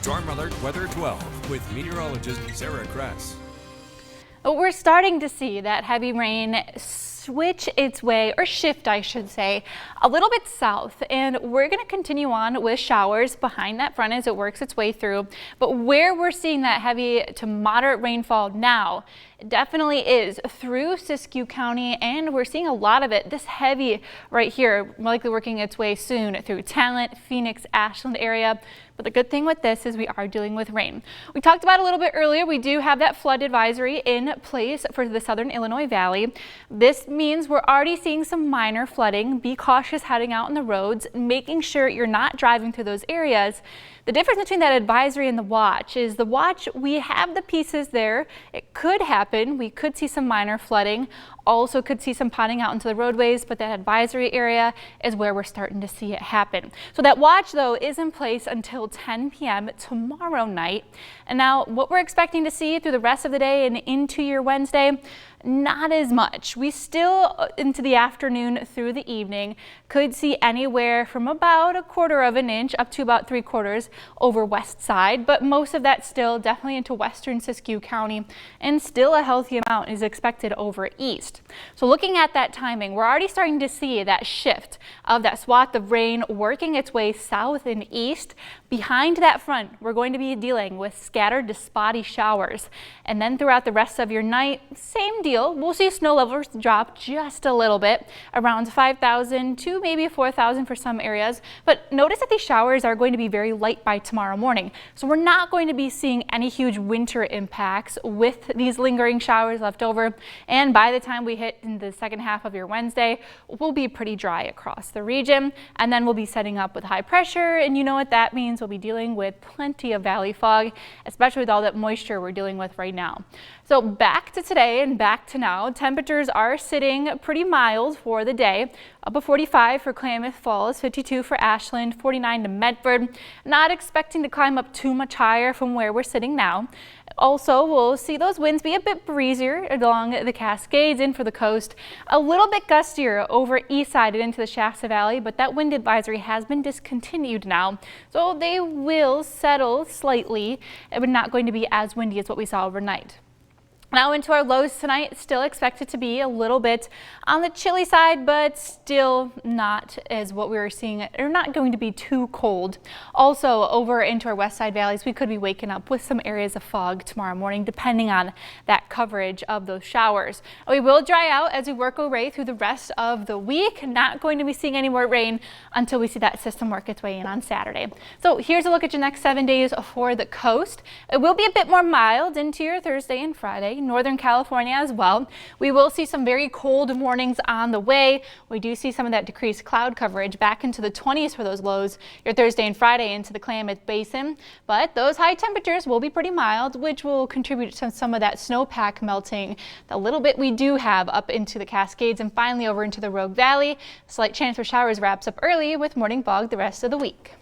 Storm Alert Weather 12 with meteorologist Sarah Kress. We're starting to see that heavy rain switch its way, or shift I should say, a little bit south, and we're going to continue on with showers behind that front as it works its way through. But where we're seeing that heavy to moderate rainfall now definitely is through Siskiyou County, and we're seeing a lot of it, this heavy right here, likely working its way soon through Talent, Phoenix, Ashland area. But the good thing with this is we are dealing with rain. We talked about a little bit earlier, we do have that flood advisory in place for the southern Illinois Valley. This means we're already seeing some minor flooding. Be cautious heading out on the roads, making sure you're not driving through those areas. The difference between that advisory and the watch is the watch, we have the pieces there. It could happen. We could see some minor flooding. Also could see some potting out into the roadways, but that advisory area is where we're starting to see it happen. So that watch though is in place until 10 p.m. tomorrow night. And now what we're expecting to see through the rest of the day and into your Wednesday, not as much. We still into the afternoon through the evening could see anywhere from about 1/4 of an inch up to about 3/4 over west side, but most of that still definitely into western Siskiyou County, and still a healthy amount is expected over east. So looking at that timing, we're already starting to see that shift of that swath of rain working its way south and east. Behind that front, we're going to be dealing with scattered to spotty showers, and then throughout the rest of your night, same deal. We'll see snow levels drop just a little bit, around 5,000 to maybe 4,000 for some areas. But notice that these showers are going to be very light by tomorrow morning. So we're not going to be seeing any huge winter impacts with these lingering showers left over. And by the time we hit in the second half of your Wednesday, we'll be pretty dry across the region. And then we'll be setting up with high pressure. And you know what that means? We'll be dealing with plenty of valley fog, especially with all that moisture we're dealing with right now. So back to today and back to now, temperatures are sitting pretty mild for the day. Up to 45 for Klamath Falls, 52 for Ashland, 49 to Medford. Not expecting to climb up too much higher from where we're sitting now. Also, we'll see those winds be a bit breezier along the Cascades in for the coast. A little bit gustier over east side and into the Shasta Valley, but that wind advisory has been discontinued now. So they will settle slightly, but not going to be as windy as what we saw overnight. Now into our lows tonight, still expected to be a little bit on the chilly side, but still not as what we were seeing, or not going to be too cold. Also over into our west side valleys, we could be waking up with some areas of fog tomorrow morning, depending on that coverage of those showers. We will dry out as we work our way through the rest of the week. Not going to be seeing any more rain until we see that system work its way in on Saturday. So here's a look at your next 7 days for the coast. It will be a bit more mild into your Thursday and Friday. Northern California as well. We will see some very cold mornings on the way. We do see some of that decreased cloud coverage back into the 20s for those lows your Thursday and Friday into the Klamath Basin. But those high temperatures will be pretty mild, which will contribute to some of that snowpack melting. The little bit we do have up into the Cascades and finally over into the Rogue Valley. Slight chance for showers wraps up early with morning fog the rest of the week.